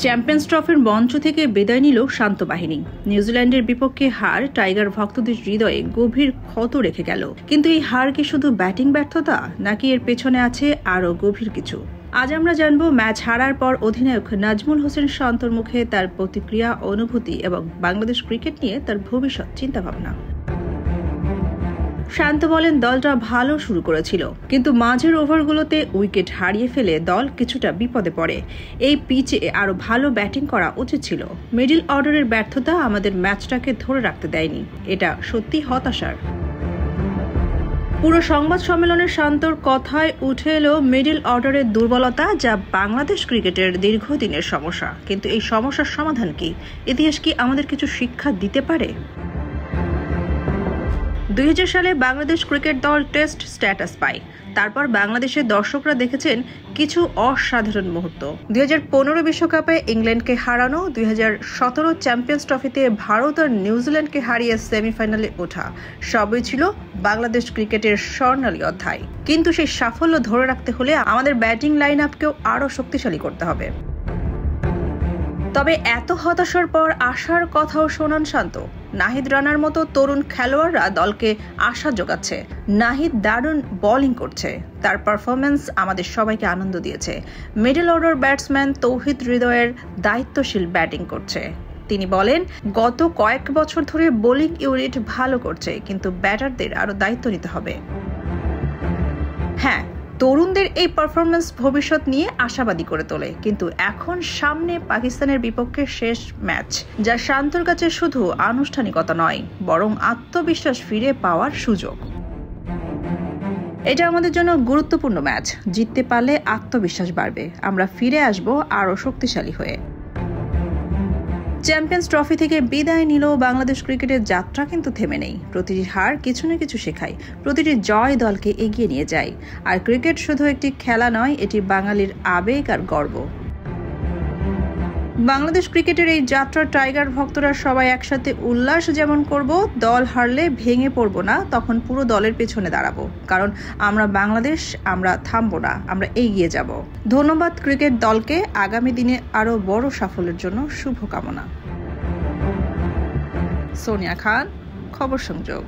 Champions ট্রফির মঞ্চ থেকে বিদায় নিল শান্ত বাহিনী। নিউজিল্যান্ডের বিপক্ষে হার টাইগার ভক্তদের হৃদয়ে গভীর ক্ষত রেখে গেল। কিন্তু এই হার কি শুধু ব্যাটিং ব্যর্থতা, নাকি এর পেছনে আছে আরও গভীর কিছু? আজ আমরা জানব ম্যাচ হারার পর অধিনায়ক নাজমুল হোসেন শান্তর মুখে তার প্রতিক্রিয়া, অনুভূতি এবং বাংলাদেশ ক্রিকেট নিয়ে তার ভবিষ্যৎ চিন্তাভাবনা। শান্ত বলেন, দলটা ভালো শুরু করেছিল, কিন্তু মাঝের ওভারগুলোতে উইকেট হারিয়ে ফেলে দল কিছুটা বিপদে পড়ে। এই পিচে আরও ভালো ব্যাটিং করা উচিত ছিল। মিডল অর্ডারের ব্যর্থতা আমাদের ম্যাচটাকে ধরে রাখতে দেয়নি। এটা সত্যি হতাশার। পুরো সংবাদ সম্মেলনে শান্তর কথায় উঠে এলো মিডল অর্ডারের দুর্বলতা, যা বাংলাদেশ ক্রিকেটের দীর্ঘদিনের সমস্যা। কিন্তু এই সমস্যার সমাধান কি? ইতিহাস কি আমাদের কিছু শিক্ষা দিতে পারে? 2000 সালে বাংলাদেশ ক্রিকেট দল টেস্ট স্ট্যাটাস পায়। তারপর বাংলাদেশের দর্শকরা দেখেছেন কিছু অসাধারণ মুহূর্ত। 2015 বিশ্বকাপে ইংল্যান্ডকে হারানো, 2017 চ্যাম্পিয়ন্স ট্রফিতে ভারত আর নিউজিল্যান্ডকে হারিয়ে সেমিফাইনালে ওঠা, সবই ছিল বাংলাদেশ ক্রিকেটের স্বর্ণালী অধ্যায়। কিন্তু সেই সাফল্য ধরে রাখতে হলে আমাদের ব্যাটিং লাইন আপকেও আরও শক্তিশালী করতে হবে। তবে এত হতাশার পর আশার কথাও শোনান শান্ত। নাহিদ রানার মতো তরুণ খেলোয়াড়রা দলকে আশা যোগাচ্ছে। নাহিদ দারুণ বোলিং করছে, তার পারফরমেন্স আমাদের সবাইকে আনন্দ দিয়েছে। মিডল অর্ডার ব্যাটসম্যান তৌহিদ হৃদয়ের দায়িত্বশীল ব্যাটিং করছে। তিনি বলেন, গত কয়েক বছর ধরে বোলিং ইউনিট ভালো করছে, কিন্তু ব্যাটারদের আরও দায়িত্ব নিতে হবে। হ্যাঁ, তরুণদের এই পারফরমেন্স ভবিষ্যৎ নিয়ে আশাবাদী করে তোলে, কিন্তু এখন সামনে পাকিস্তানের বিপক্ষে শেষ ম্যাচ, যা শান্তর কাছে শুধু আনুষ্ঠানিকতা নয়, বরং আত্মবিশ্বাস ফিরে পাওয়ার সুযোগ। এটা আমাদের জন্য গুরুত্বপূর্ণ ম্যাচ। জিততে পারলে আত্মবিশ্বাস বাড়বে, আমরা ফিরে আসব আরও শক্তিশালী হয়ে। চ্যাম্পিয়ন্স ট্রফি থেকে বিদায় নিলেও বাংলাদেশ ক্রিকেটের যাত্রা কিন্তু থেমে নেই। প্রতিটি হার কিছু না কিছু শেখায়, প্রতিটি জয় দলকে এগিয়ে নিয়ে যায়। আর ক্রিকেট শুধু একটি খেলা নয়, এটি বাঙালির আবেগ আর গর্ব। বাংলাদেশ ক্রিকেটের এই যাত্রা টাইগার ভক্তরা সবাই একসাথে উল্লাস যেমন করব, দল হারলে ভেঙে পড়ব না, তখন পুরো দলের পেছনে দাঁড়াবো। কারণ আমরা বাংলাদেশ, আমরা থামবো না, আমরা এগিয়ে যাব। ধন্যবাদ ক্রিকেট দলকে। আগামী দিনে আরও বড় সাফল্যের জন্য শুভকামনা। সোনিয়া খান, খবর সংযোগ।